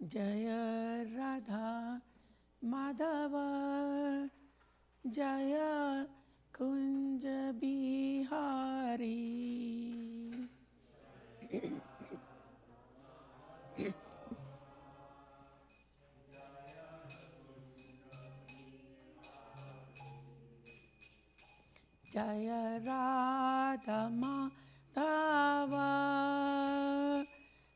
Jaya Radha Madhava Jaya Kunja Bihari. Jaya Radha Madhava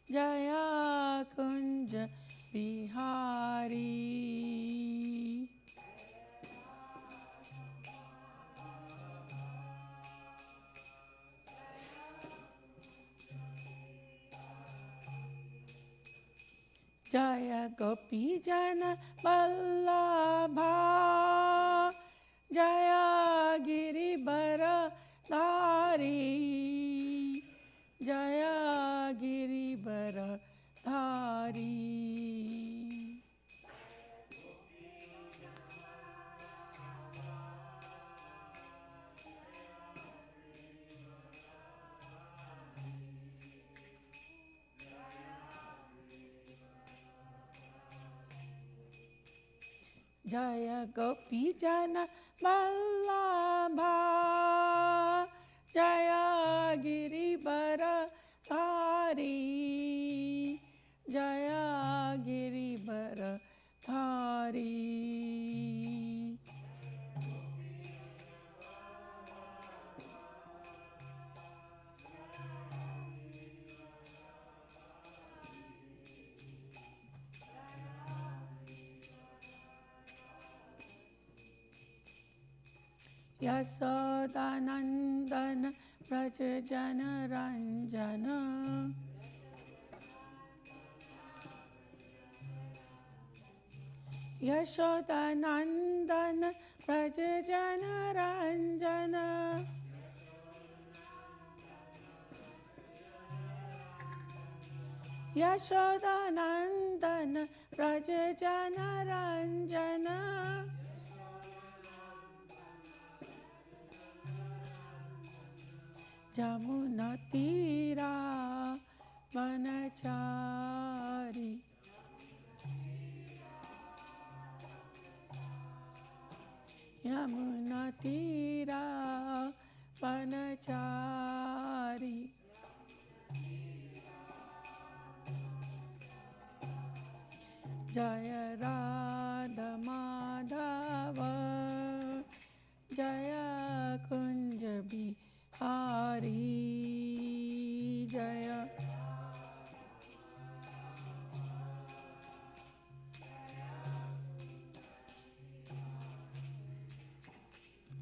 Jaya Kunja Bihari. Jaya Gopi Jana Vallabha Jaya Giribara Dhari Jaya Giribara Dhari. Jaya Gopi Jana Vallabha Jaya Giribara Dhari Jaya Giribara Dhari. Yasodanandana Vraja Jana Ranjana Yashodanandana Vraja Jana Ranjana Yashodanandana Vraja Jana Ranjana Jamuna Tira Vanachari Yamuna Tira Vanachari Jaya Radha Madhava Jaya Kunja Bihari Jaya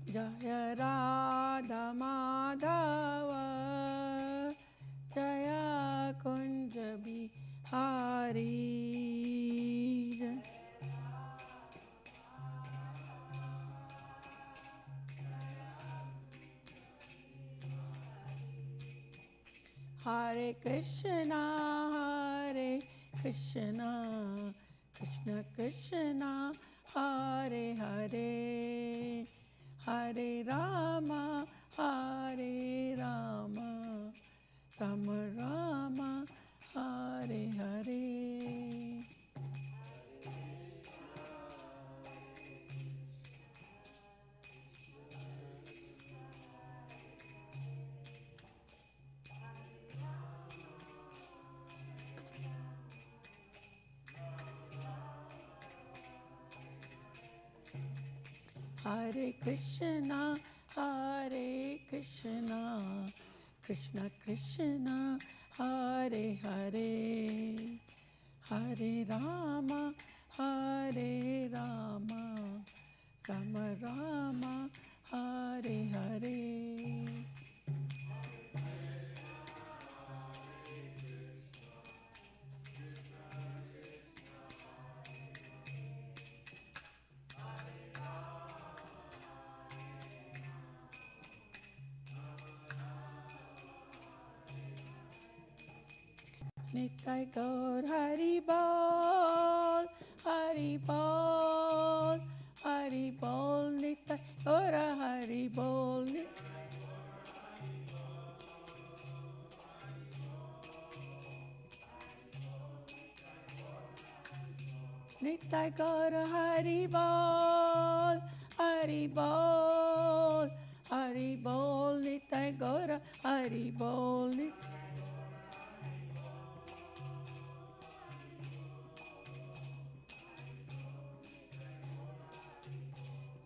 Jaya Radha Madhava Jaya Kunja Bihari. Hare Krishna, Hare Krishna, Krishna Krishna, Hare Hare, Hare Rama, Hare Rama, Rama Rama, Hare Hare. Hare Krishna, Hare Krishna, Krishna Krishna, Hare Hare, Hare Rama, Hare Rama, Rama Rama, Hare Hare. Nitai Gaur Hari Bol, Hari Bol, Hari Bol, Nitai Gaur Hari Bol. Nitai Gaura Hari Bol, Hari Bol, Hari Bol, Nitai Gaura Hari Bol.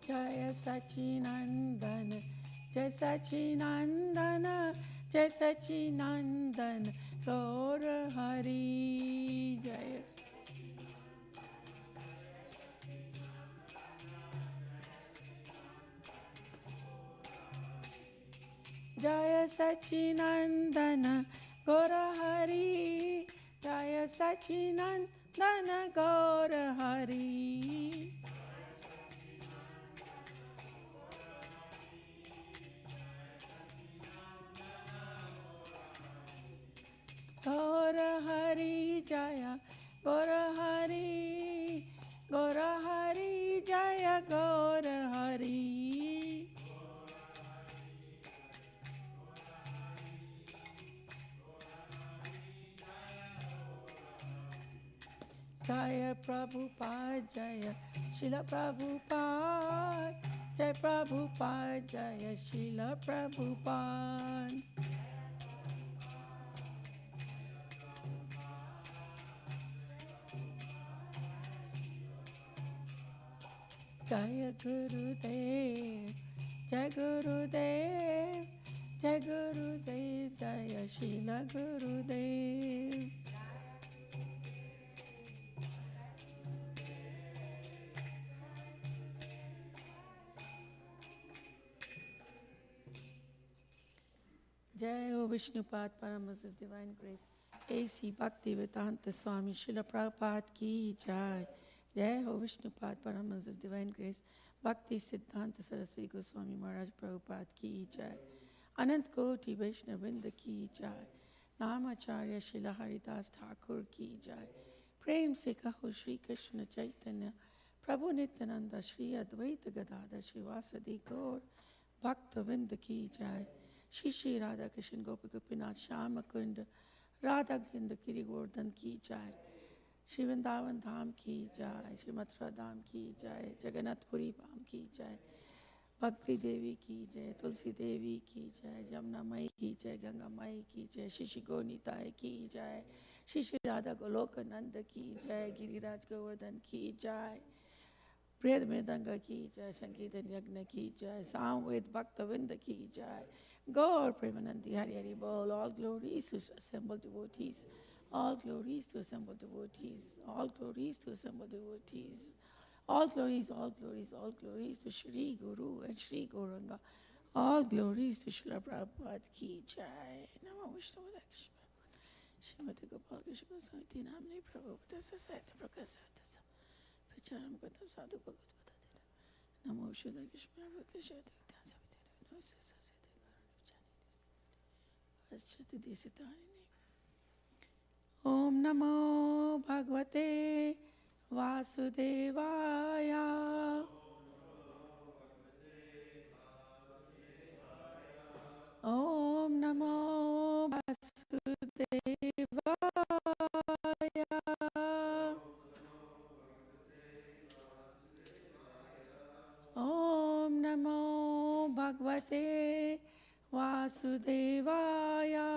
Jaya Sachinandana, Jaya Sachinandana, Jaya Sachinandana, Gaura Hari Jaya. Jaya Sachinandana, Gaura Hari, Jaya Sachinandana, Gaura Hari. Gaura Hari Jaya, Gaura Hari, Gaura Hari Jaya, Gaura Hari. Jaya Prabhupada Jaya, Srila Prabhupada, Jaya Prabhupada Jaya, Srila Prabhupada. Jaya Gurudev, Jaya Gurudev, Jaya Gurudev, Jaya Srila Gurudev. Jai Ho Vishnupad Paramahansa's Divine Grace, A.C. Bhaktivedanta Swami Srila Prabhupada Ki Jai. Jai Ho Vishnupad Paramahansa's Divine Grace, Bhakti Siddhanta Saraswati Goswami Maharaj Prabhupada Ki Jai. Anant Koti Vaishnavinda Ki Jai. Namacharya Srila Haridas Thakur Ki Jai. Prem Se Kaho Shri Krishna Chaitanya Prabhu Nityananda Shri Advaita Gadadhar Srivasadi Gaur Bhaktavinda Ki Jai. Shri Shri Radha Krishna Gopi Gopinath Shyama Kunda Radha Kinda Kiri Gordhan Ki Jai. Shri Vrindavan Dham Ki Jai. Shri Mathura Dham Ki Jai. Jagannath Puri Dham Ki Jai. Bhakti Devi Ki Jai. Tulsi Devi Ki Jai. Jamna Mai Ki Jai. Ganga Mai Ki Jai. Shri Shri Gonitai Ki Jai. Shri Shri Radha Goloka Nanda Ki Jai. Giriraj Govardhan Ki Jai. Priyad Medanga Ki Jai. Sankirtan Yagna Ki Jai. Samved Bhaktavinda Ki Jai. Gaur Premanandi Hari Hari Bol. All glories to assembled devotees. All glories to assembled devotees. All glories to assembled devotees. All glories, all glories, all glories to Shri Guru and Shri Gauranga. All glories to Srila Prabhupada Ki Jai. Namo Vishnu Lakshmi. Shrimati Gopal Krishna Samiti Namni Prabhupada Sasayata Prakasata Vicharam Gatam Sadhu Bhagavad Gita. Namo Vishnu Lakshmi Prabhupada Shati Vidya Savitya Namo Sasayata Ashchati Disitarini. Om Namo Bhagavate Vasudevaya. Om Namo Vasudevaya. Om Namo Bhagavate Vasudevaya.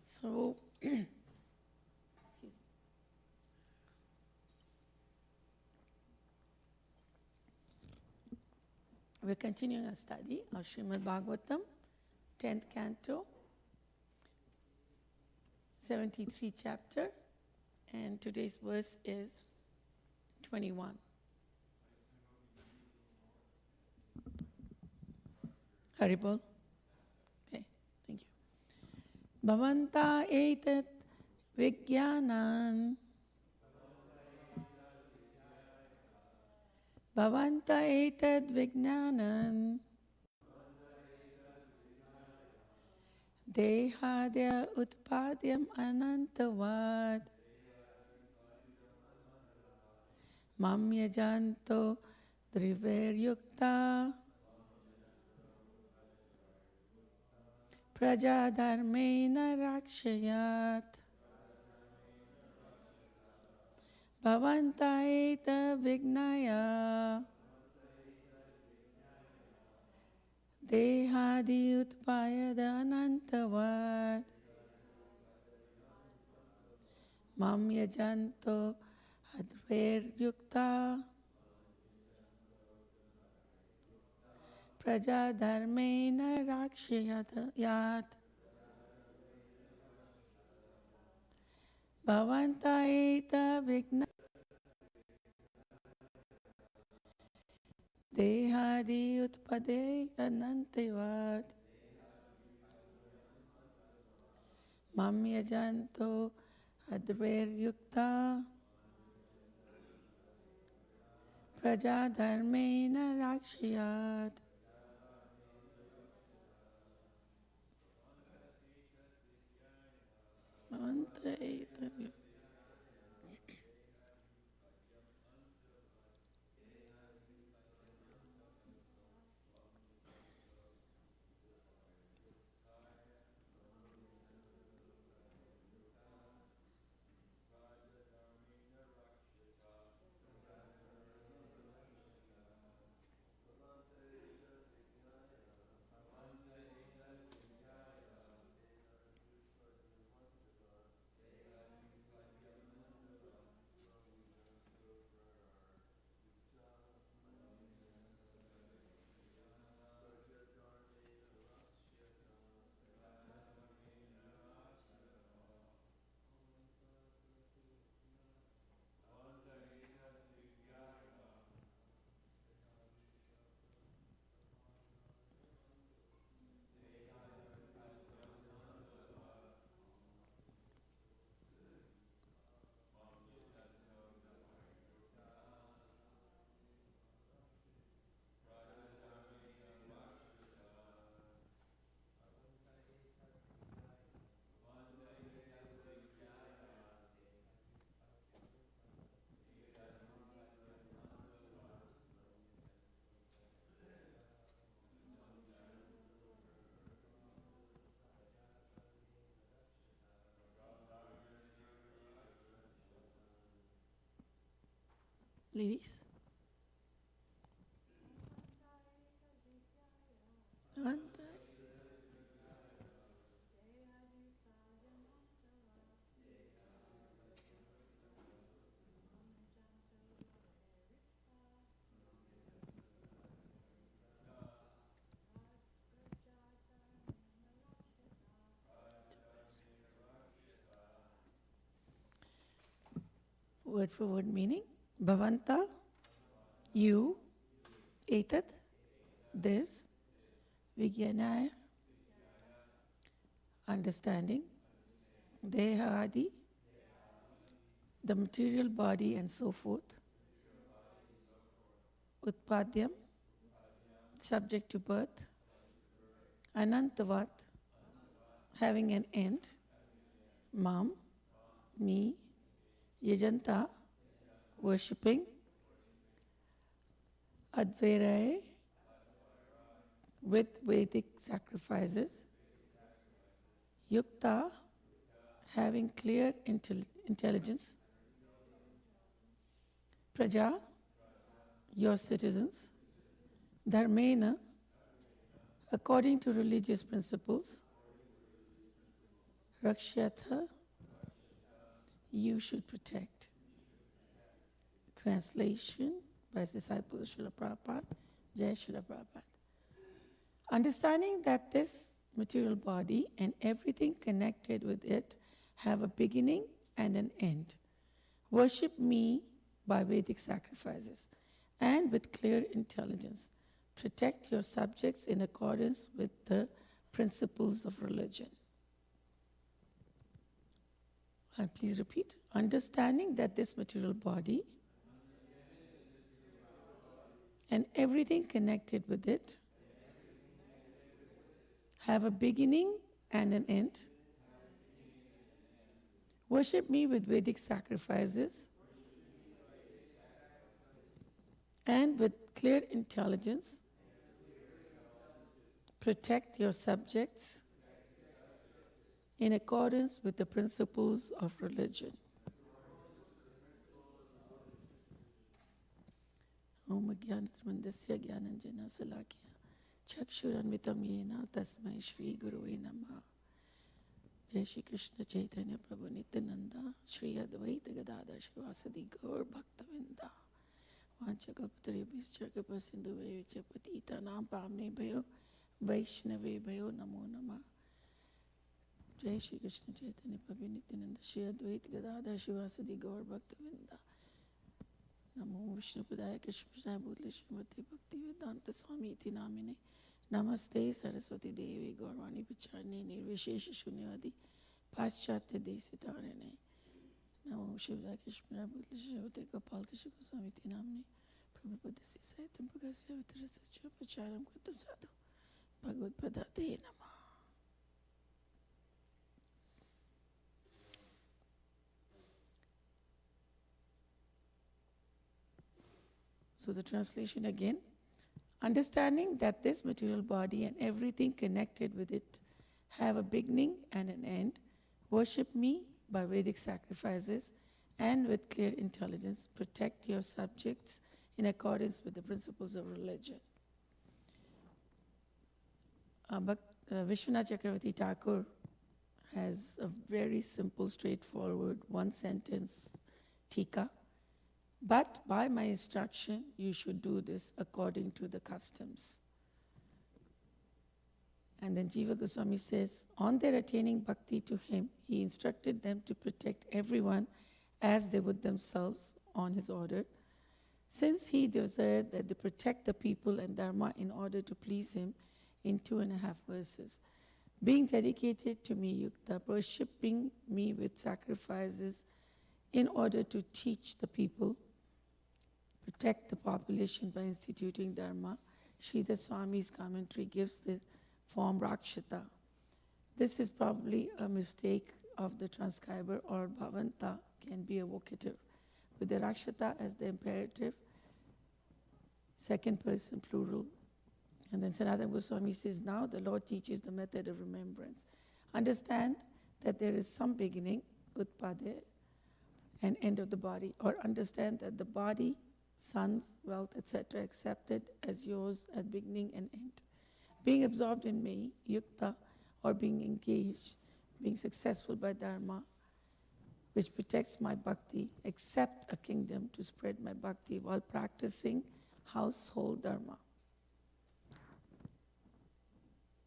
So, we're continuing our study of Srimad Bhagavatam, 10th canto, 73 chapter, and today's verse is 21. Haribol? Okay, thank you. Bhavanta etat Vijnanan. Bhavanta etad Vijnanan. Dehadya utpadyam anantavad. Mam yajanto driver yukta. प्रजाधर्मेण रक्षयात् भवन्त एतद्विज्ञाय देहादि उत्पायदनन्तवत् मम यजन्तो अद्वैर्युक्ता प्रजाधर्मेण रक्षयात् भवन्त एतद्विज्ञाय देहादि उत्पायदनन्तवत् मम यजन्तो अद्वैर्युक्ता प्रजाधर्मेण रक्षयात् भवन्त एतद्विज्ञाय Ladies? Word for word meaning. Bhavanta, you, etat, this, Vijnanaya, understanding, Dehadi, the material body and so forth, Utpadyam, subject to birth, Anantavat, having an end, Mam, me, Yajanta, worshipping, Advairaya, with Vedic sacrifices, Yukta, having clear intelligence, Praja, your citizens, Dharmena, according to religious principles, Rakshatha, you should protect. Translation by disciples of Srila Prabhupada, Jai Srila Prabhupada. Understanding that this material body and everything connected with it have a beginning and an end. Worship me by Vedic sacrifices and with clear intelligence. Protect your subjects in accordance with the principles of religion. And please repeat. Understanding that this material body and everything connected with it have a beginning and an end. Worship me with Vedic sacrifices and with clear intelligence. Protect your subjects in accordance with the principles of religion. Om Jnanatimirandasya Jnananjana Salakya Chakshurunmitam Yena Tasmai Shri Gurave Namaha. Jai Shri Krishna Chaitanya Prabhu Nityananda Shri Advaita Gadadhar Shivasadi Gaur Bhaktavinda Vanchakalpataribhischa Kripasindhuvecha Patitanam Pavnebhyo Vaishnavebhyo Namo Namah. Jai Shri Krishna Chaitanya Prabhu Nityananda Shri Advaita Gadadhar Shivasadi Gaur Bhaktavinda Namo Vishnupadaya Krishna Bhutale Srimati Bhakti Vedanta Swami Iti Namine Namaste Saraswati Devi Gaurvani Pacharne Nirvishesha Shunyavadi Paschatya Desitarane Namo Shivaya Krishna Bhutale Srimati Gopal Krishna Swami Iti Namine Prabhupadasi Saitam Pragasya Vitarasya Pacharam Kritam Sadhu Bhagavad Padate Namah. So the translation again. Understanding that this material body and everything connected with it have a beginning and an end, worship me by Vedic sacrifices and with clear intelligence, protect your subjects in accordance with the principles of religion. Vishwanath Chakravarti Thakur has a very simple, straightforward, one-sentence tika. But by my instruction, you should do this according to the customs. And then Jiva Goswami says, on their attaining bhakti to him, he instructed them to protect everyone as they would themselves on his order, since he desired that they protect the people and dharma in order to please him in 2.5 verses. Being dedicated to me, Yukta, worshipping me with sacrifices in order to teach the people, protect the population by instituting dharma. Sridhar Swami's commentary gives the form Rakshata. This is probably a mistake of the transcriber, or Bhavanta can be a vocative, with the Rakshata as the imperative, second person plural. And then Sanatana Goswami says, now the Lord teaches the method of remembrance. Understand that there is some beginning, Utpade, and end of the body, or understand that the body, sons, wealth, etc., accepted as yours at beginning and end. Being absorbed in me, yukta, or being engaged, being successful by dharma, which protects my bhakti, accept a kingdom to spread my bhakti while practicing household dharma.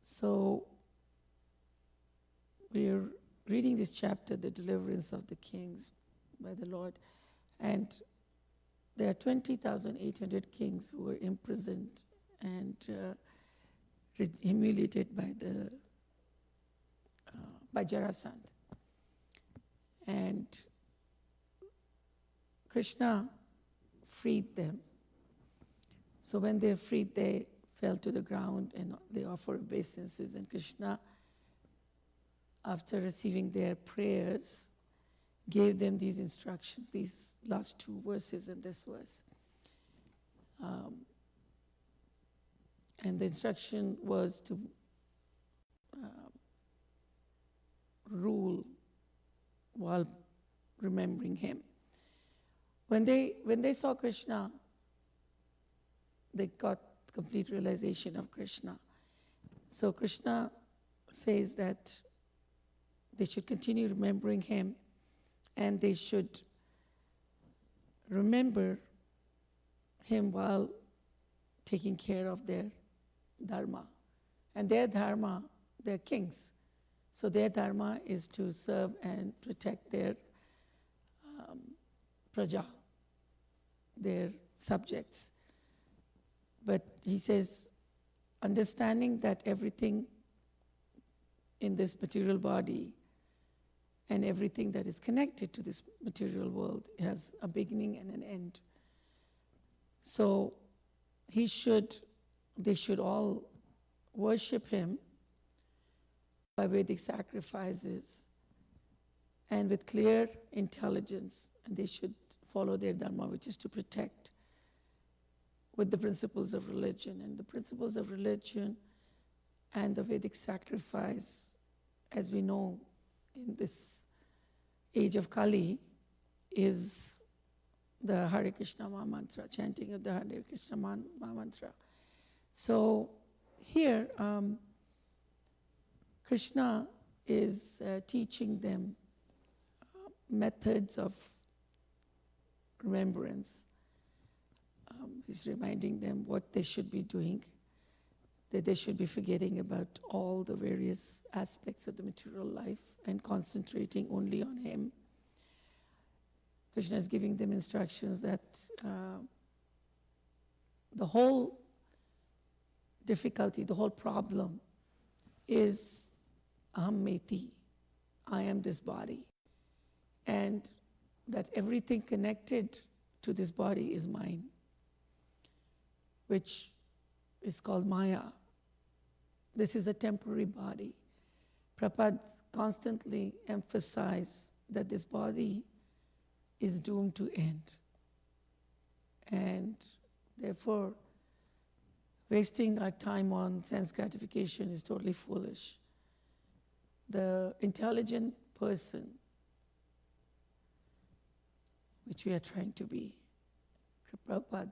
So, we're reading this chapter, The Deliverance of the Kings by the Lord, and there are 20,800 kings who were imprisoned and humiliated by Jarasandha. And Krishna freed them. So when they freed, they fell to the ground and they offer obeisances. And Krishna, after receiving their prayers, gave them these instructions, these last 2 verses in this verse. And the instruction was to rule while remembering him. When they saw Krishna, they got complete realization of Krishna. So Krishna says that they should continue remembering him, and they should remember him while taking care of their dharma. And their dharma, they're kings. So their dharma is to serve and protect their praja, their subjects. But he says, understanding that everything in this material body and everything that is connected to this material world has a beginning and an end. So they should all worship him by Vedic sacrifices and with clear intelligence, and they should follow their dharma, which is to protect with the principles of religion. And the principles of religion and the Vedic sacrifice, as we know, in this age of Kali is the Hare Krishna Maha Mantra, chanting of the Hare Krishna Maha Mantra. So here, Krishna is teaching them methods of remembrance. He's reminding them what they should be doing, that they should be forgetting about all the various aspects of the material life and concentrating only on Him. Krishna is giving them instructions that the whole difficulty, the whole problem is aham meti, I am this body, and that everything connected to this body is mine, which is called Maya. This is a temporary body. Prabhupada constantly emphasized that this body is doomed to end. And therefore, wasting our time on sense gratification is totally foolish. The intelligent person, which we are trying to be, Prabhupada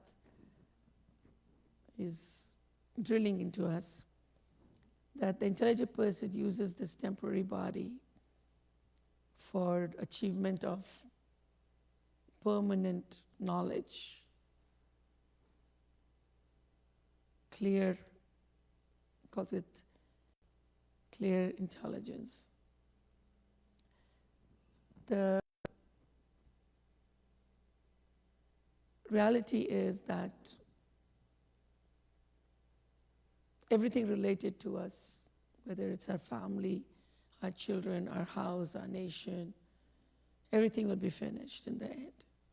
is drilling into us, that the intelligent person uses this temporary body for achievement of permanent knowledge, clear, calls it clear intelligence. The reality is that everything related to us, whether it's our family, our children, our house, our nation, everything will be finished in the end.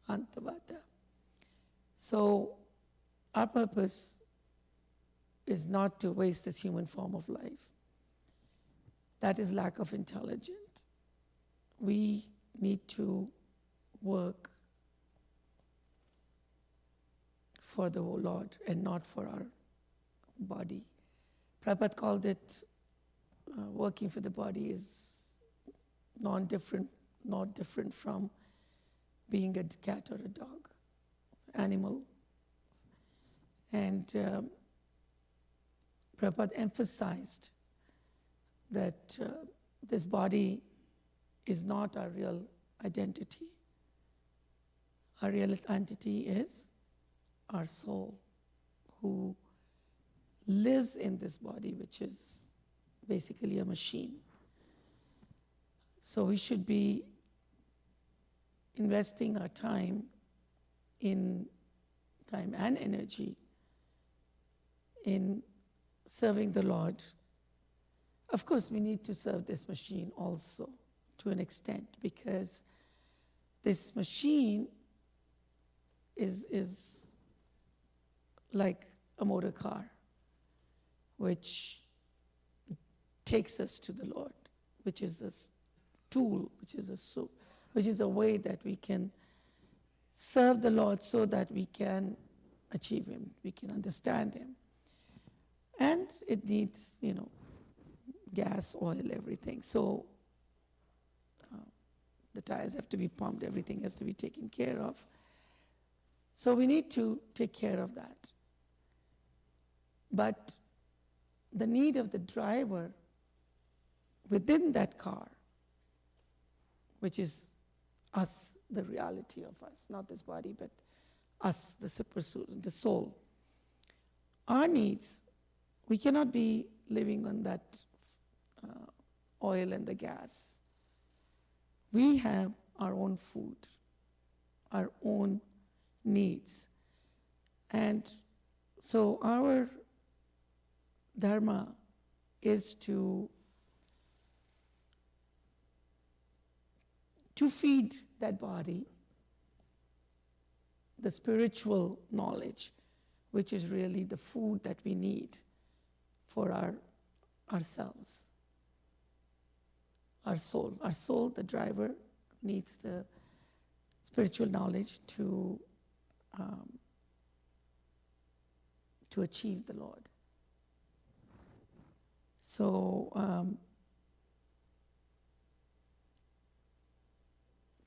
Antavata. So our purpose is not to waste this human form of life. That is lack of intelligence. We need to work for the Lord and not for our body. Prabhupada called it working for the body is not different from being a cat or a dog, animal. And Prabhupada emphasized that this body is not our real identity. Our real identity is our soul, who lives in this body, which is basically a machine. So we should be investing our time and energy in serving the Lord. Of course, we need to serve this machine also to an extent, because this machine is like a motor car, which takes us to the Lord, which is this tool, which is a way that we can serve the Lord so that we can achieve Him, we can understand Him. And it needs, gas, oil, everything. So the tires have to be pumped, everything has to be taken care of. So we need to take care of that. But the need of the driver within that car, which is us, the reality of us, not this body, but us, the soul. Our needs, we cannot be living on that oil and the gas. We have our own food, our own needs. And so our dharma is to feed that body the spiritual knowledge, which is really the food that we need for ourselves. Our soul, the driver, needs the spiritual knowledge to achieve the Lord. So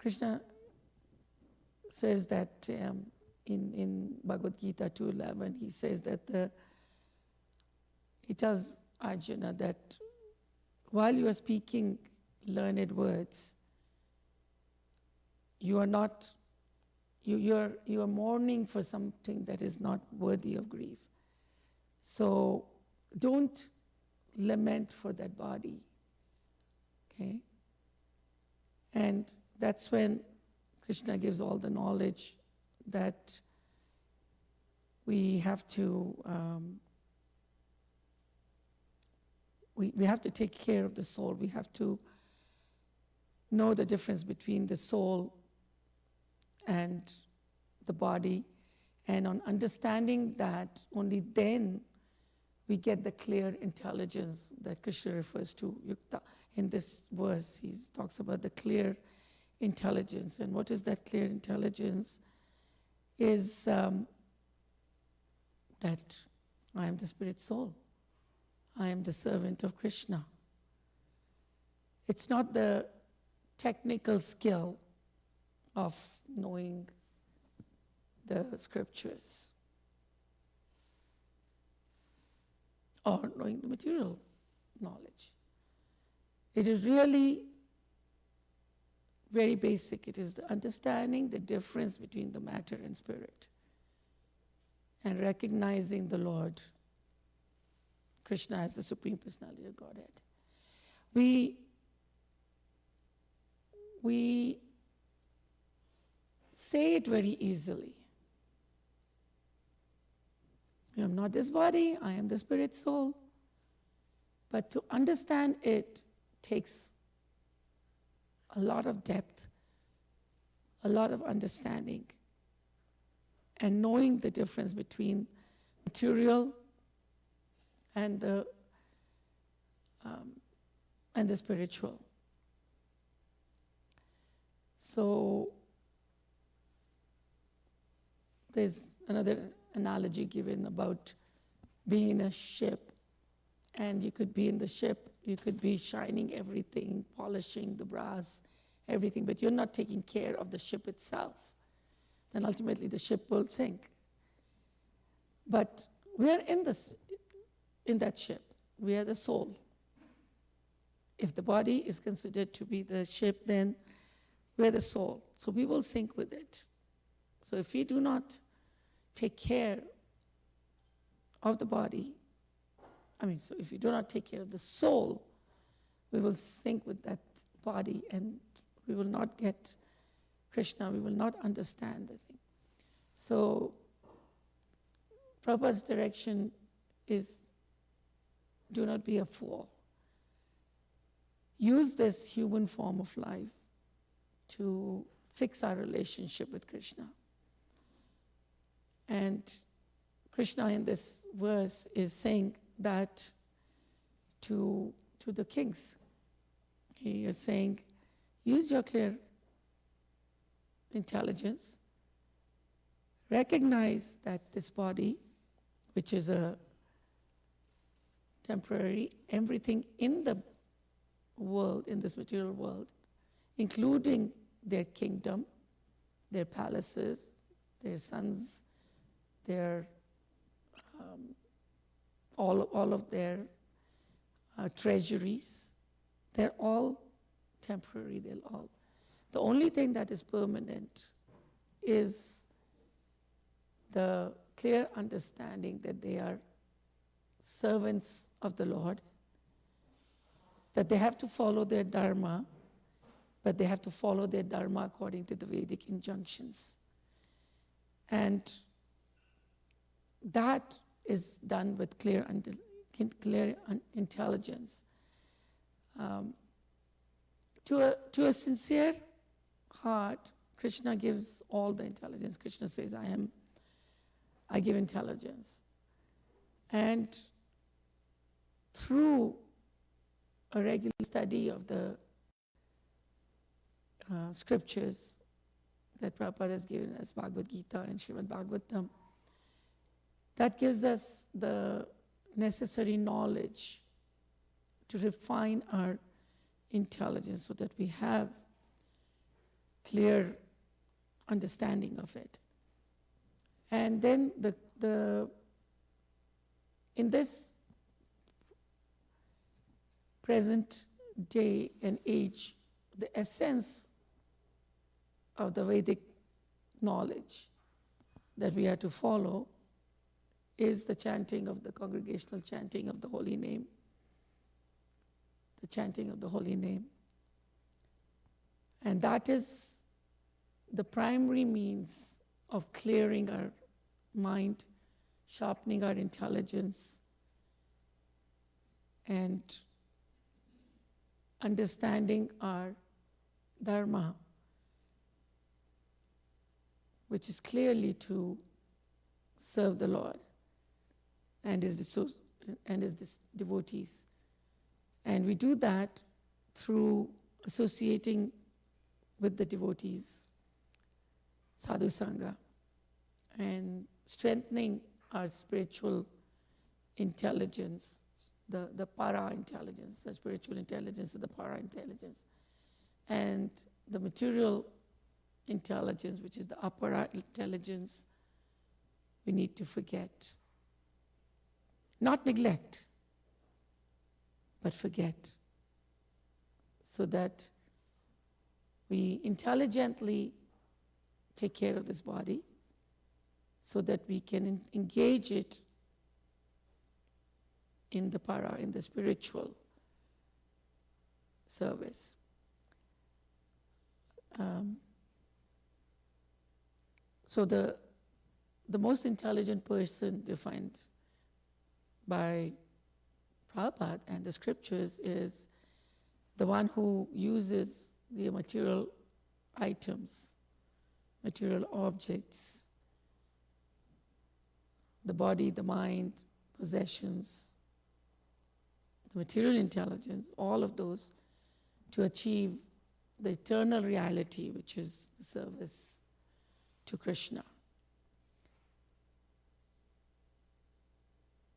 Krishna says that in Bhagavad Gita 2:11, he says that he tells Arjuna that while you are speaking learned words, you are not, you are mourning for something that is not worthy of grief. So don't lament for that body, okay? And that's when Krishna gives all the knowledge that we have to we have to take care of the soul. We have to know the difference between the soul and the body. And on understanding that, only then we get the clear intelligence that Krishna refers to, yukta. In this verse, he talks about the clear intelligence. And what is that clear intelligence? Is that I am the spirit soul. I am the servant of Krishna. It's not the technical skill of knowing the scriptures or knowing the material knowledge. It is really very basic. It is the understanding the difference between the matter and spirit and recognizing the Lord, Krishna, as the Supreme Personality of Godhead. We say it very easily. I am not this body, I am the spirit soul. But to understand it takes a lot of depth, a lot of understanding, and knowing the difference between material and the spiritual. So there's another analogy given about being in a ship, and you could be in the ship, you could be shining everything, polishing the brass, everything, but you're not taking care of the ship itself. Then ultimately the ship will sink. But we are in that ship. We are the soul. If the body is considered to be the ship, then we're the soul. So we will sink with it. So if we do not take care of the body, so if we do not take care of the soul, we will sink with that body and we will not get Krishna, we will not understand the thing. So Prabhupada's direction is, do not be a fool. Use this human form of life to fix our relationship with Krishna. And Krishna in this verse is saying that to the kings. He is saying, use your clear intelligence, recognize that this body, which is a temporary, everything in the world, in this material world, including their kingdom, their palaces, their sons, their all of their treasuries, they're all temporary. The only thing that is permanent is the clear understanding that they are servants of the Lord, that they have to follow their dharma, but they have to follow their dharma according to the Vedic injunctions. And that is done with clear intelligence. To a sincere heart, Krishna gives all the intelligence. Krishna says, I give intelligence. And through a regular study of the scriptures that Prabhupada has given as Bhagavad Gita and Srimad Bhagavatam, that gives us the necessary knowledge to refine our intelligence so that we have clear understanding of it. And then in this present day and age, the essence of the Vedic knowledge that we are to follow is the chanting of the congregational chanting of the holy name. The chanting of the holy name. And that is the primary means of clearing our mind, sharpening our intelligence, and understanding our dharma, which is clearly to serve the Lord and his devotees. And we do that through associating with the devotees, sadhu sangha, and strengthening our spiritual intelligence, the para intelligence, the spiritual intelligence, the para intelligence, and the material intelligence, which is the apara intelligence, we need to forget. Not neglect, but forget, so that we intelligently take care of this body, so that we can engage it in the para, in the spiritual service. So the most intelligent person defined by Prabhupada and the scriptures is the one who uses the material items, material objects, the body, the mind, possessions, the material intelligence, all of those, to achieve the eternal reality, which is the service to Krishna.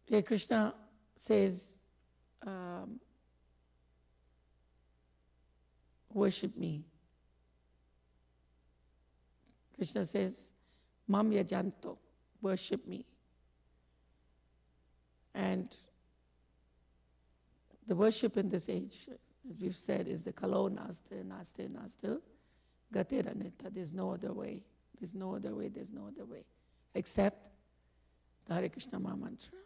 Here Krishna says, worship me. Krishna says, Mam yajanto, worship me. And the worship in this age, as we've said, is the kalo naste, gatera neta. There's no other way. There's no other way. There's no other way. Except the Hare Krishna Maha Mantra.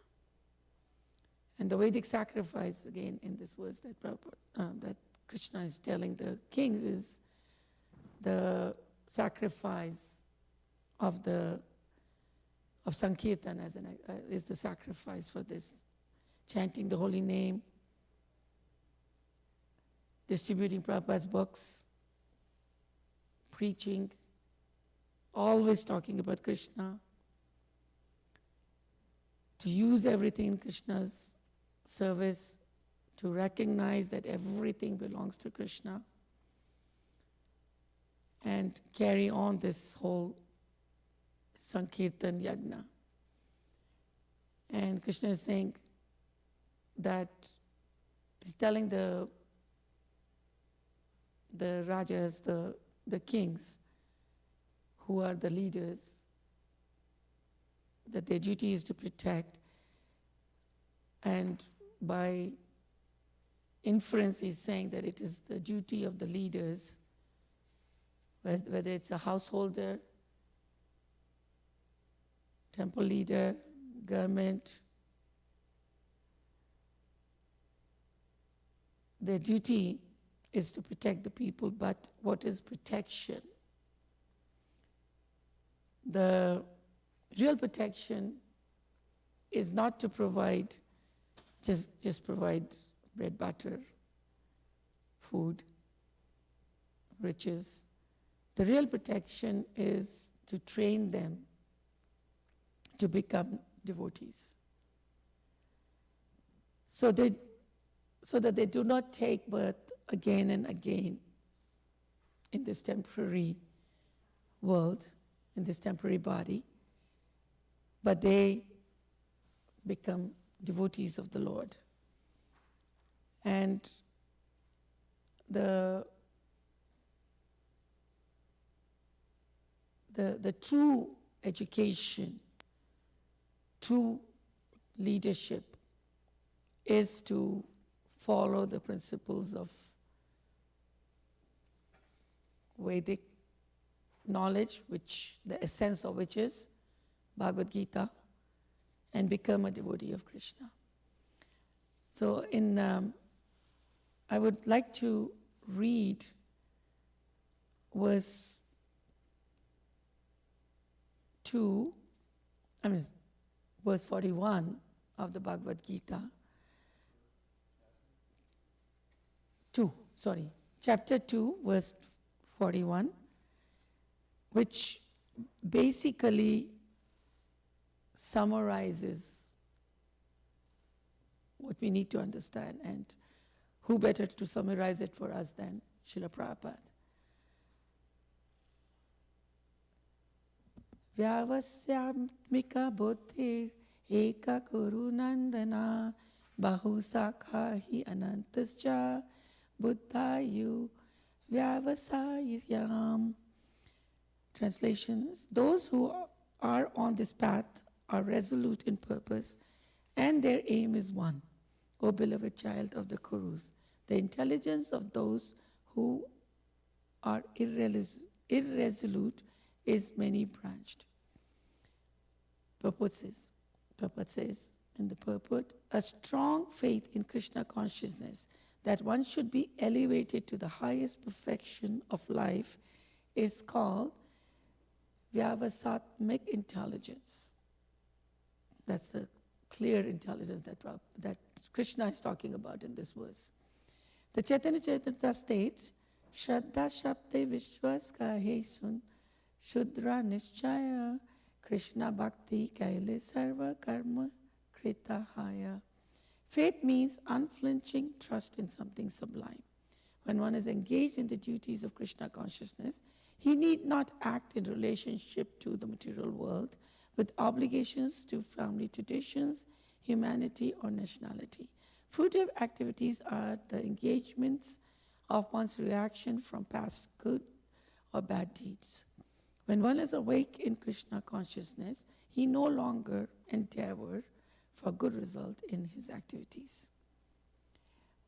And the Vedic sacrifice, again, in this verse that Krishna is telling the kings, is the sacrifice of Sankirtan is the sacrifice for this, chanting the holy name, distributing Prabhupada's books, preaching, always talking about Krishna, to use everything in Krishna's service, to recognize that everything belongs to Krishna, and carry on this whole Sankirtan Yagna. And Krishna is saying that he's telling the rajas, the kings, who are the leaders, that their duty is to protect. And by inference, he's saying that it is the duty of the leaders, whether it's a householder, temple leader, government, their duty is to protect the people. But what is protection? The real protection is not to provide, just provide bread, butter, food, riches. The real protection is to train them to become devotees, so that they do not take birth again and again in this temporary world, in this temporary body, but they become devotees of the Lord. And the the true education, true leadership is to follow the principles of Vedic knowledge, which the essence of which is Bhagavad Gita, and become a devotee of Krishna. So I would like to read verse 41 of the Bhagavad Gita. Chapter 2, verse 41, which basically summarizes what we need to understand, and who better to summarize it for us than Srila Prabhupada. Vyavasyamika buddhir eka kuru nandana bahusakha hi anantascha buddhayu vyavasayam. Translations: those who are on this path are resolute in purpose, and their aim is one. O beloved child of the Kurus, the intelligence of those who are irresolute is many-branched. Purport says in the purport, a strong faith in Krishna consciousness that one should be elevated to the highest perfection of life is called Vyavasatmik intelligence. That's the clear intelligence that Krishna is talking about in this verse. The Chaitanya Charitamrita states, Shraddha Shabde Vishwas Kahe Sun Shudra Nishchaya Krishna Bhakti Kaile Sarva Karma Krita Haya. Faith means unflinching trust in something sublime. When one is engaged in the duties of Krishna consciousness, he need not act in relationship to the material world with obligations to family traditions, humanity, or nationality. Fruitive activities are the engagements of one's reaction from past good or bad deeds. When one is awake in Krishna consciousness, he no longer endeavors for good result in his activities.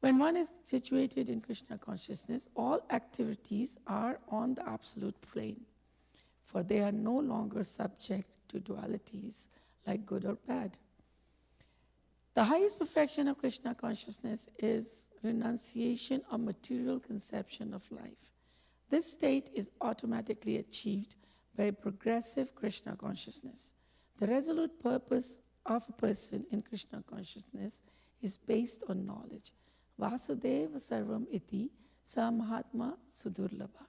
When one is situated in Krishna consciousness, all activities are on the absolute plane, for they are no longer subject to dualities like good or bad. The highest perfection of Krishna consciousness is renunciation of material conception of life. This state is automatically achieved by progressive Krishna consciousness. The resolute purpose of a person in Krishna consciousness is based on knowledge. Vasudeva sarvam iti samahatma sudurlabha,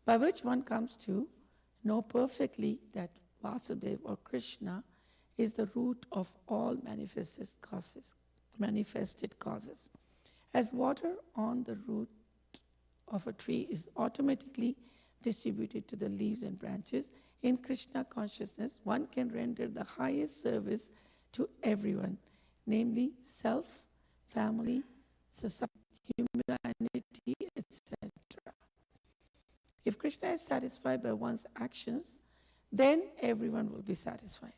by which one comes to know perfectly that Vasudeva or Krishna is the root of all manifested causes. As water on the root of a tree is automatically distributed to the leaves and branches, in Krishna consciousness one can render the highest service to everyone, namely self, family, society, humanity, etc. If Krishna is satisfied by one's actions, then everyone will be satisfied.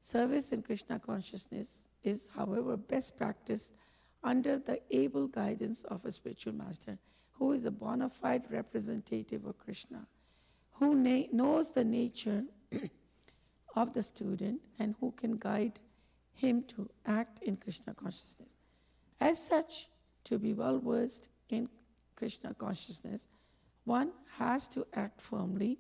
Service in Krishna consciousness is, however, best practiced under the able guidance of a spiritual master who is a bona fide representative of Krishna, who knows the nature of the student and who can guide him to act in Krishna consciousness. As such, to be well versed in Krishna consciousness, one has to act firmly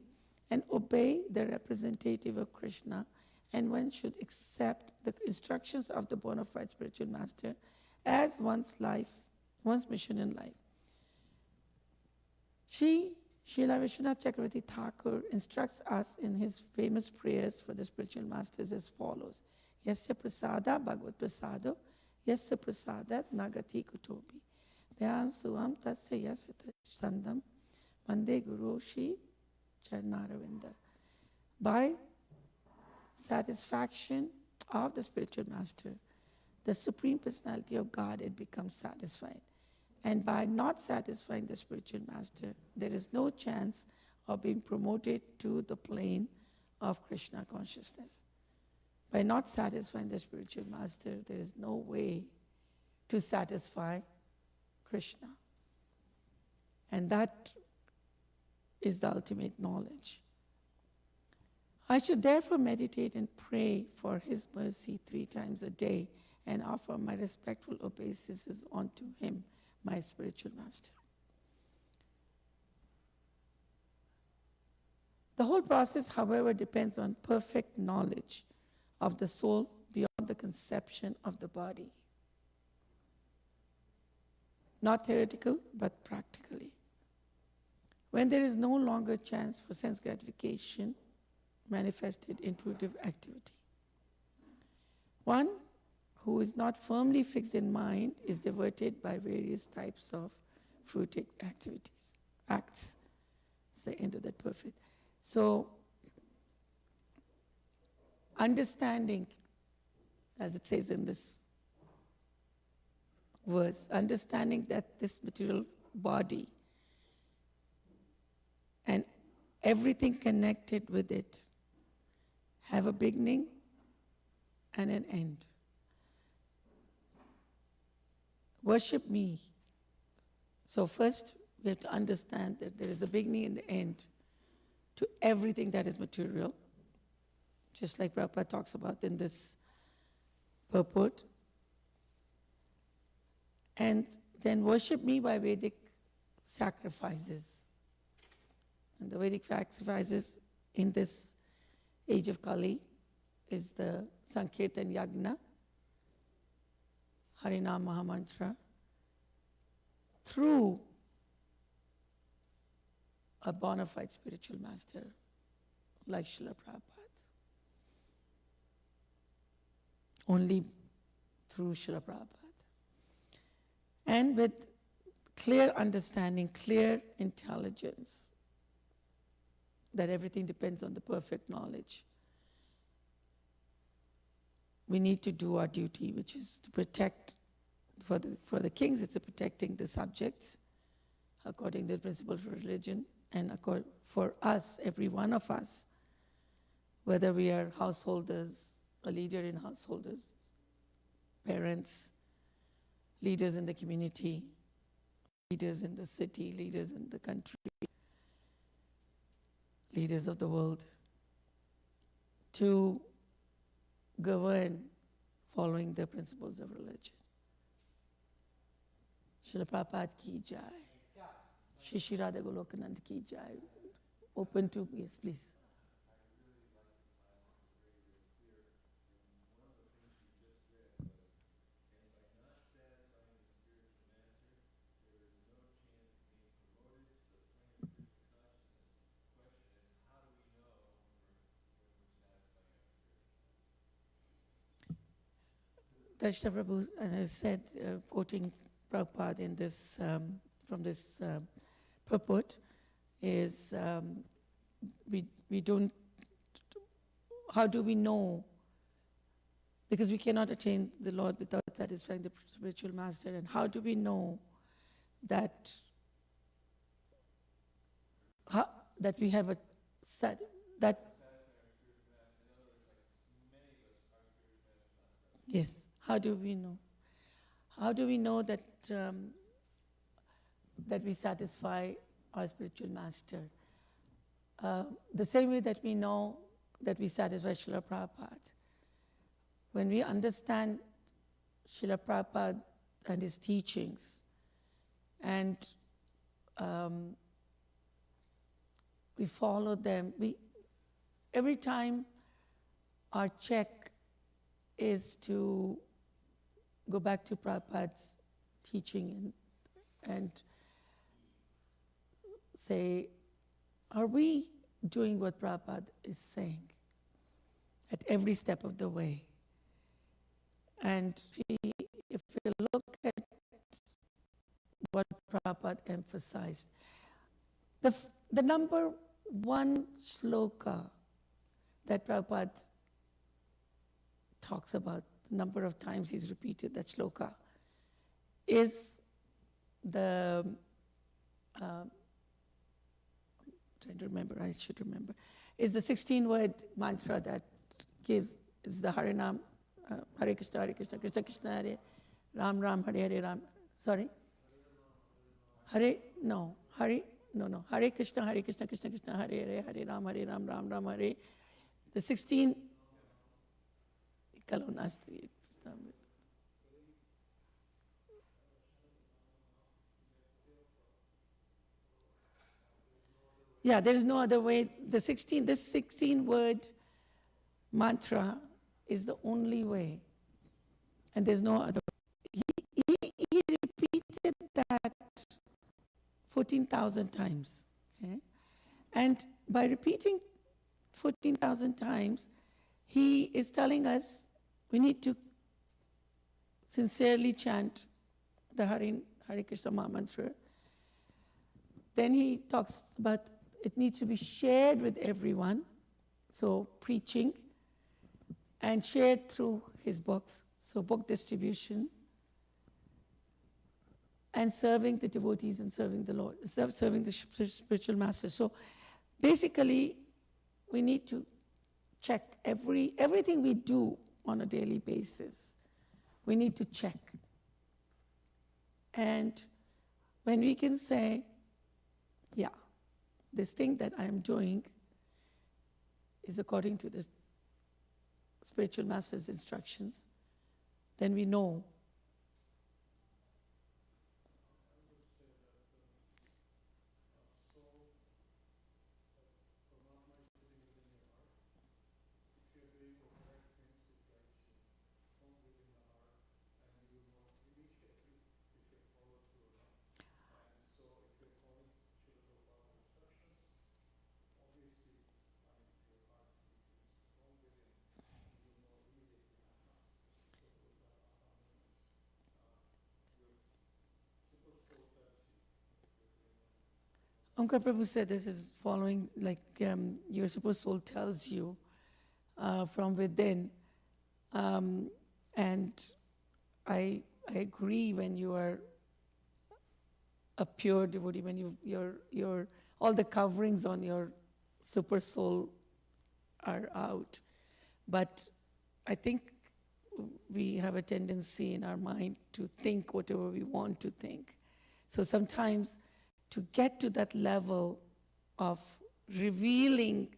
and obey the representative of Krishna, and one should accept the instructions of the bona fide spiritual master as one's mission in life. Srila Vishwanath Chakravarti Thakur instructs us in his famous prayers for the spiritual masters as follows. Yasya prasada bhagavad prasado, yasya prasadat nagati kutopi. Vyam suvam tasya yasya sandam, mande guru shri charnaravinda. By satisfaction of the spiritual master, the Supreme Personality of Godhead becomes satisfied. And by not satisfying the spiritual master, there is no chance of being promoted to the plane of Krishna consciousness. By not satisfying the spiritual master, there is no way to satisfy Krishna. And that is the ultimate knowledge. I should therefore meditate and pray for his mercy 3 times a day and offer my respectful obeisances unto him, my spiritual master. The whole process, however, depends on perfect knowledge of the soul beyond the conception of the body. Not theoretical, but practically. When there is no longer chance for sense gratification, manifested intuitive activity. One who is not firmly fixed in mind is diverted by various types of fruitic activities, acts. It's the end of that perfect. So, understanding, as it says in this verse, understanding that this material body and everything connected with it have a beginning and an end. Worship me. So first, we have to understand that there is a beginning and the end to everything that is material, just like Prabhupada talks about in this purport. And then worship me by Vedic sacrifices. And the Vedic sacrifices in this age of Kali is the Sankirtan Yagna, Harinam Mahamantra, through a bona fide spiritual master like Srila Prabhupada. Only through Srila Prabhupada. And with clear understanding, clear intelligence, that everything depends on the perfect knowledge. We need to do our duty, which is to protect, for the kings, it's protecting the subjects, according to the principles of religion, and for us, every one of us, whether we are householders, a leader in householders, parents, leaders in the community, leaders in the city, leaders in the country, leaders of the world, to govern following the principles of religion. Srila Prabhupada ki jai. Shri Shri Radha Golokanand ki jai. Open to, yes, please. Darshana Prabhu said, quoting Prabhupada in this, from this purport, is we don't, how do we know? Because we cannot attain the Lord without satisfying the spiritual master. And how do we know that that we have that? Yes. How do we know? How do we know that that we satisfy our spiritual master? The same way that we know that we satisfy Srila Prabhupada. When we understand Srila Prabhupada and his teachings, and we follow them, every time our check is to go back to Prabhupada's teaching and say, are we doing what Prabhupada is saying at every step of the way? And if we look at what Prabhupada emphasized, the number one shloka that Prabhupada talks about, the number of times he's repeated that shloka, is the, trying to remember, I should remember. It's the 16-word mantra that gives, is the Harinam, Hare Krishna, Krishna Krishna, Hare, Ram Ram, Hare Hare Ram. Sorry? Hare Krishna, Krishna Krishna, Hare Ram, Ram Ram, Hare. The 16, yeah, there is no other way. This 16-word mantra is the only way. And there's no other way. He repeated that 14,000 times. Okay? And by repeating 14,000 times, he is telling us we need to sincerely chant the Hare Krishna Maha Mantra. Then he talks about it needs to be shared with everyone, so preaching, and shared through his books, so book distribution, and serving the devotees and serving the Lord, serving the spiritual masters. So basically, we need to check everything we do on a daily basis. We need to check. And when we can say, yeah, this thing that I am doing is according to the spiritual master's instructions, then we know. Ankar Prabhu said this is following, like your super soul tells you from within. And I agree when you are a pure devotee, when you're all the coverings on your super soul are out. But I think we have a tendency in our mind to think whatever we want to think. So sometimes to get to that level of revealing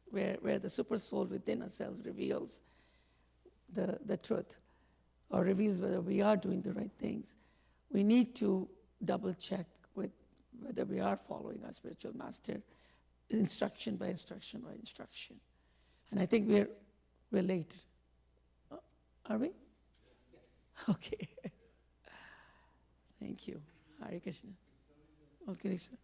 where the super soul within ourselves reveals the truth or reveals whether we are doing the right things, we need to double check with whether we are following our spiritual master instruction by instruction by instruction. And I think we're late. Are we? Okay. Thank you. Hare Krishna. Okay, Krishna.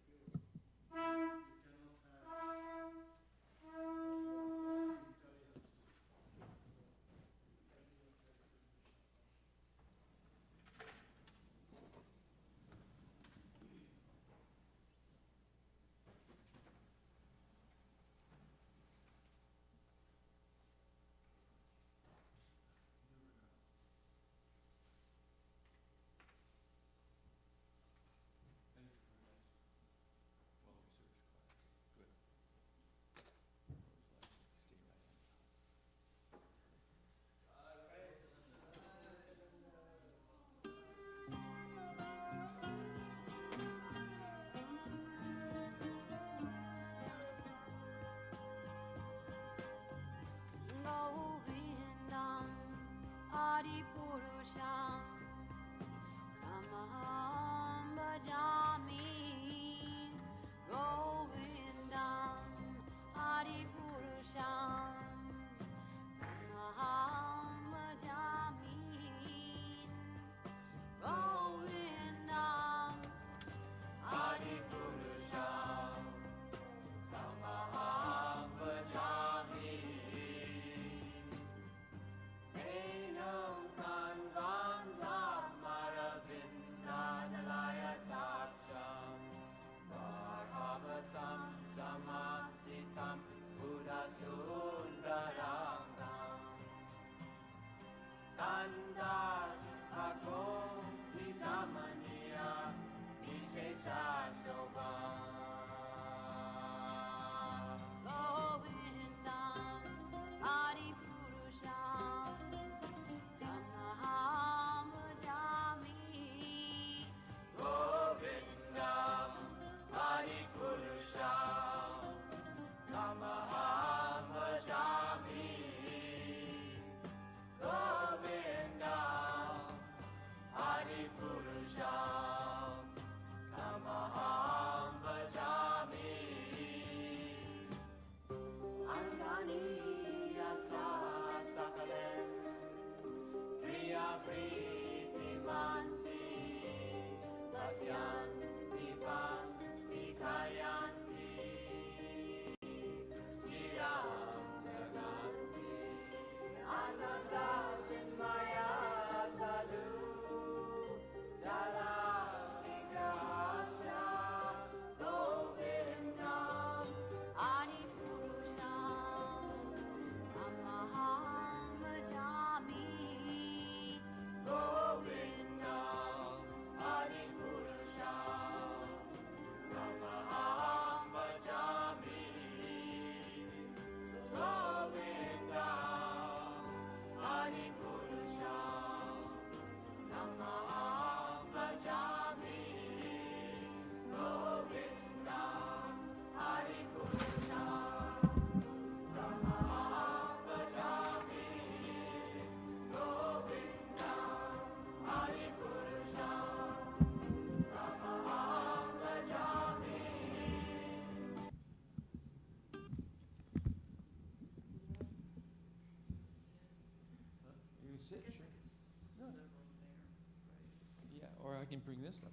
bring this up.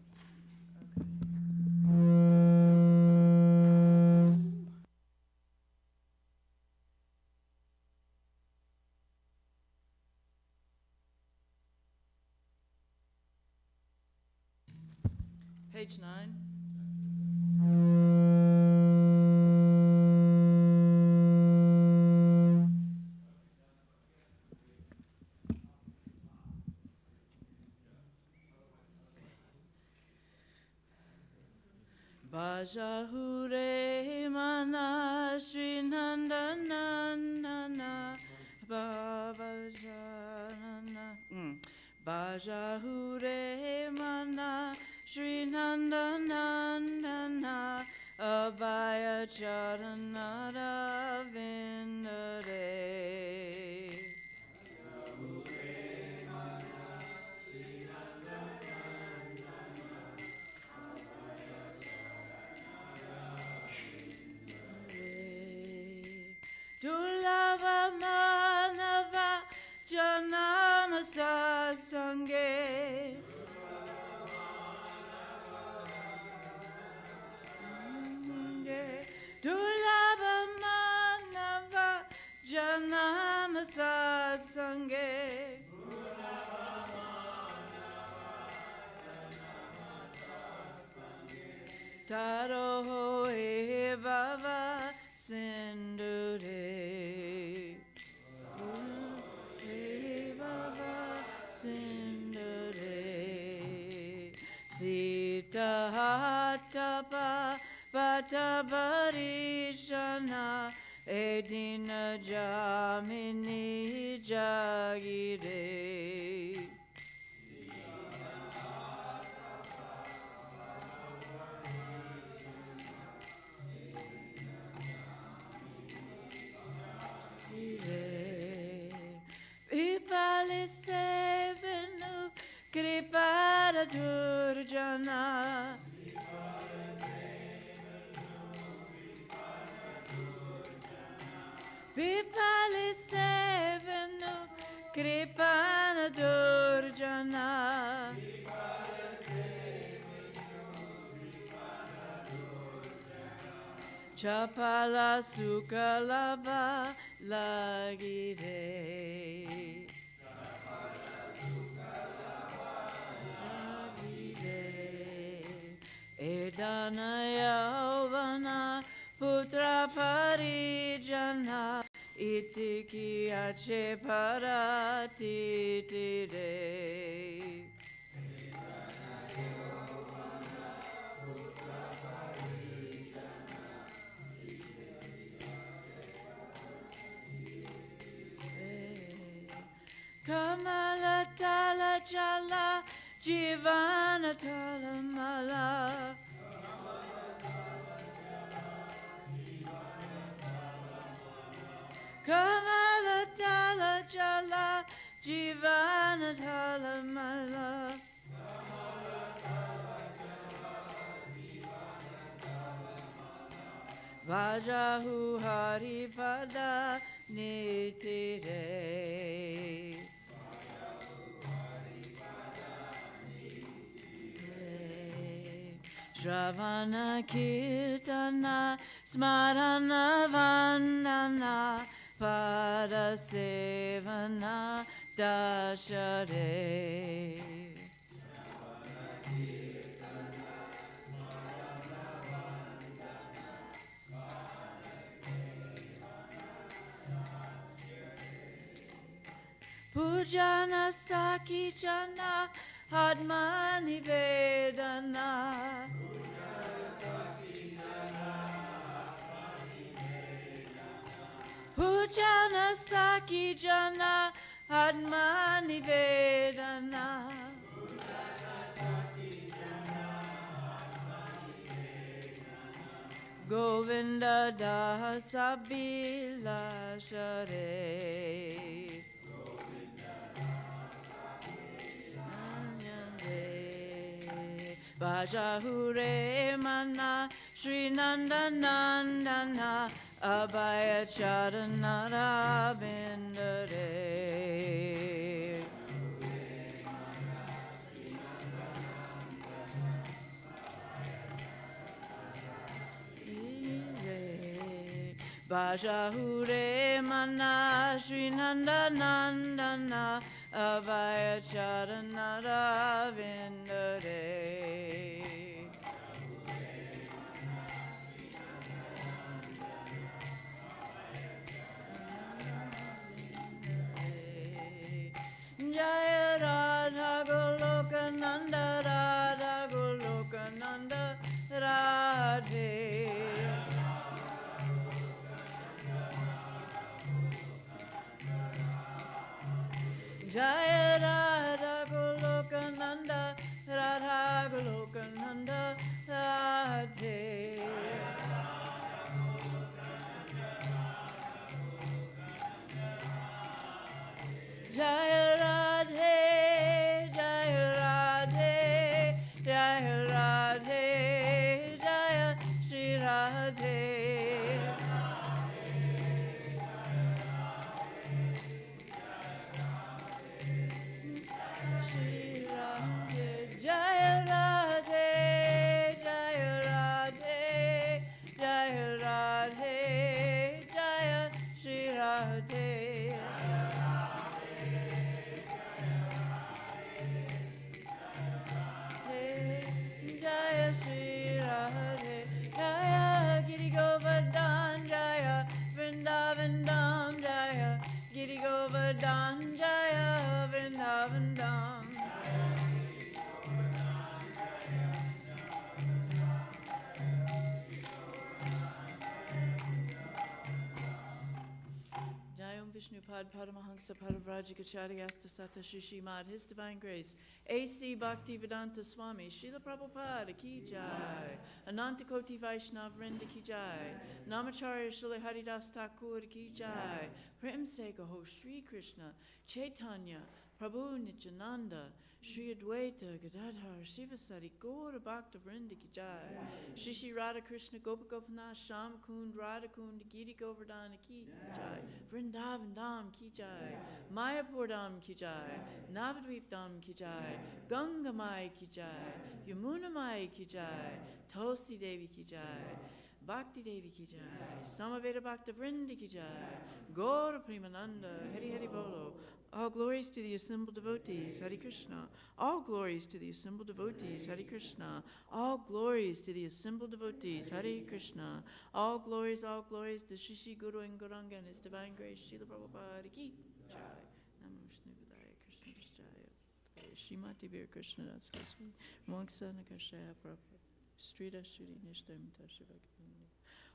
Page 9. Bajahure mana Shri Nandanana Babajana Bajahure mana Shri Nandanana Abhaya Charanara Vindare Dulava manava janama satsange Dulava manava janama satsange Taro e baba Sindure Baba Sindure Sita Hatapa Patabarishana Edina Jamini Jagire Vipalisevenu Kripara Durjana Vipalisevenu Kripara Durjana Chapala Sukalaba Lagire Edana Yavana Putra Parijana Itiki Ache Parati Tire Kamala Tala Chala Jivana Tala Mala Kamala Tala Chala Jivana Tala Mala Vajahu Hari Pada Nitire Shravana Kirtana Smarana Vandana Padasevana Dashare Pujana Saki Jana Hadmani Vedana Pujana Saki Jana Hadmani Vedana Govinda Dasabila Share Bajahure mana Shri Nandanandana Abhaya Charanara Vindare Bajahure Mana Sri Nanda Nandana Abhaya Charanara Vindare. Jaya Radha Goloka Nanda Radha Goloka Nanda Radhe. Jaya Radha Goloka Nanda Radha Goloka Nanda Radhe. Jaya Radhe, Jaya Radhe, Jaya Radhe, Jaya Shri Radhe. Shri Radhe, Jaya Radhe, Jaya Radhe, Jaya Radhe, Jaya Shri Radhe. Jaya Shri Radhe, Jaya Giri Govardhan, Jaya Vrindavan Dham, Jaya Giri Govardhan, Jaya Vrindavan Dham. Jayam Vishnupad Paramahansa Parivrajikacharya Sata Shishimad, His Divine Grace, A.C. Bhaktivedanta Swami, Srila Prabhupada Ki Jai, Anantakoti Vaishnav Vrinda Ki Jai, Namacharya Srila Haridas Thakur Ki Jai, Prem Se Gaho Shri Krishna, Chaitanya, Prabhu Nityananda, Shri Advaita Gadadhar Shivasari Gaura Bhakta Vrinda Ki Jai, Shri Shri Radha Krishna Gopagopana Sham Kund Radha Kund Giri Govardhana Ki Jai, Vrindavan Dham Ki Jai, Mayapur Dham Ki Jai, Navadvip Dham Ki Jai, Ganga Mai Ki Jai, Yamuna Mai Ki Jai, Tulsi Devi Ki Jai, Bhakti Devi Ki Jai, Samaveda Bhakta Vrinda Ki Jai, Gaura Premananda, Hari Hari Bolo. All glories to the assembled devotees, Hare Krishna. All glories to the assembled devotees, Hare Krishna. All glories to the assembled devotees, Hare Krishna. All glories to Shri Shri Guru and Gauranga and His Divine Grace, Srila Prabhupada Ki Jai. Namo Vishnu Padaya Krishna Vishjaya. Shrimati Vir Krishna Das Goswami. Moksa Nakashaya Prabhupada. Strita Shri Nishdamita Shivakandi.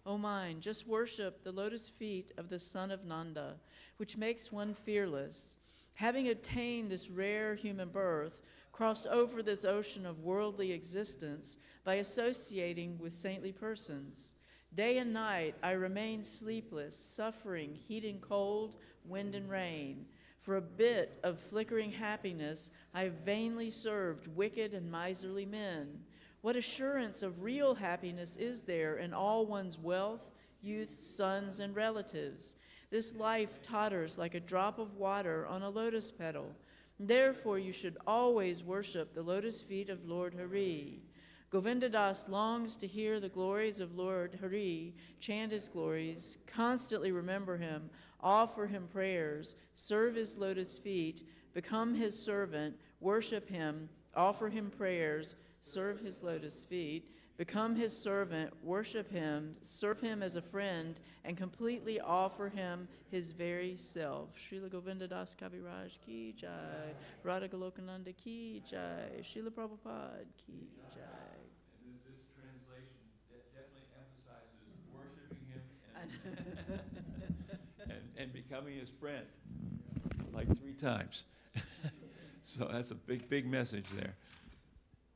O mind, just worship the lotus feet of the son of Nanda, which makes one fearless. Having attained this rare human birth, cross over this ocean of worldly existence by associating with saintly persons. Day and night I remain sleepless, suffering heat and cold, wind and rain. For a bit of flickering happiness, I have vainly served wicked and miserly men. What assurance of real happiness is there in all one's wealth, youth, sons, and relatives? This life totters like a drop of water on a lotus petal. Therefore, you should always worship the lotus feet of Lord Hari. Govindadas longs to hear the glories of Lord Hari, chant his glories, constantly remember him, offer him prayers, serve his lotus feet, become his servant, worship him, offer him prayers, serve his lotus feet, become his servant, worship him, serve him as a friend, and completely offer him his very self. Srila Govinda Das Kaviraj Ki Jai, Radha Golokananda Ki Jai, Srila Prabhupada Ki Jai. And this translation definitely emphasizes worshiping him and becoming his friend, like 3 times. So that's a big message there.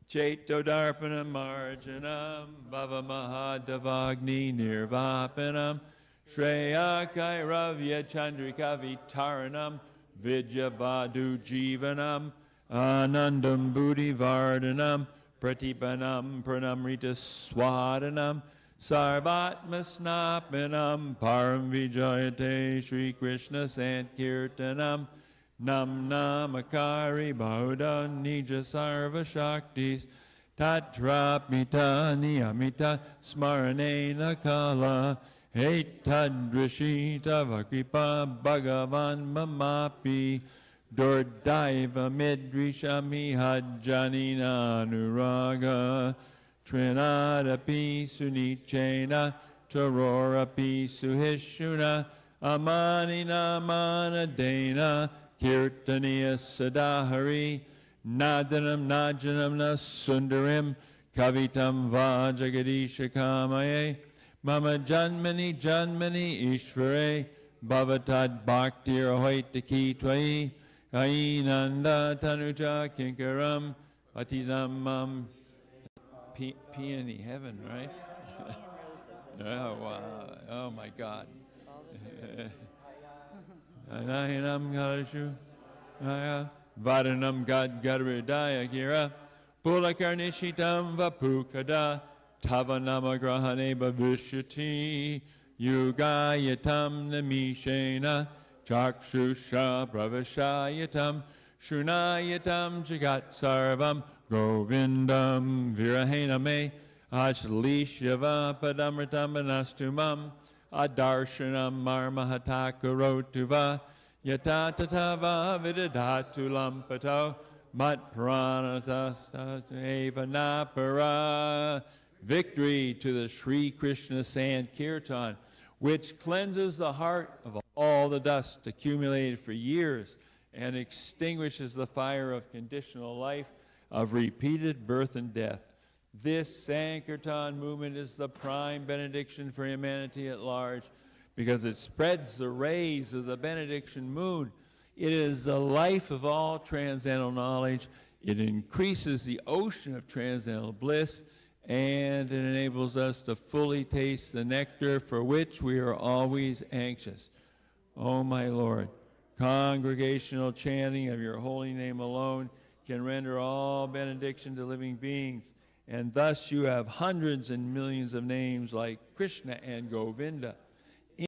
Chaitodarpanam marjanam bhava mahadavagni nirvapanam Shreya Kairavya Chandrika Vitaranam Vidyavadu Jivanam Anandam Buddhi Vardhanam Pratipanam Pranamrita Swadanam Sarvatma Snapanam Param Vijayate Shri Krishna Sankirtanam Nam Namakari Bauda Nija Sarva Shaktis Tatrapita Niyamita Smaranena Kala Etadrishita Vakripa Bhagavan Mamapi Dordaiva Medrishami Hajjanina Nuraga Trinadapi Sunichena Tarorapi Suhishuna Amanina Manadena Kirtaniya Sadahari Nadanam Najanam Nasundarim Kavitam Vajagadisha Kamaye Mama Janmani Janmani Ishvare Bhavatad Bhaktir Ahoitaki Twai Ainanda Tanuja Kinkaram Atidamam Peony Heaven, right? Oh, wow. Oh, my God. Anahinam Galashu Vadanam Gad Gadridaya Gira Pulakarnishitam Vapukada Tavanama Grahane Bhavishyati Yugayatam Namishena Chakshusha Pravashayatam Shunayatam Jagat Sarvam Govindam Virahename Ashlishyava Padamritam Anastumam Adarshanam Marmahatakarotuva Yatatatava Vidadatu Lampato Mat Pranatasta Evanapara. Victory to the Sri Krishna Sankirtan, which cleanses the heart of all the dust accumulated for years and extinguishes the fire of conditional life, of repeated birth and death. This Sankirtan movement is the prime benediction for humanity at large because it spreads the rays of the benediction moon. It is the life of all transcendental knowledge. It increases the ocean of transcendental bliss, and it enables us to fully taste the nectar for which we are always anxious. Oh, my Lord, congregational chanting of your holy name alone can render all benediction to living beings, and thus you have hundreds and millions of names like Krishna and Govinda.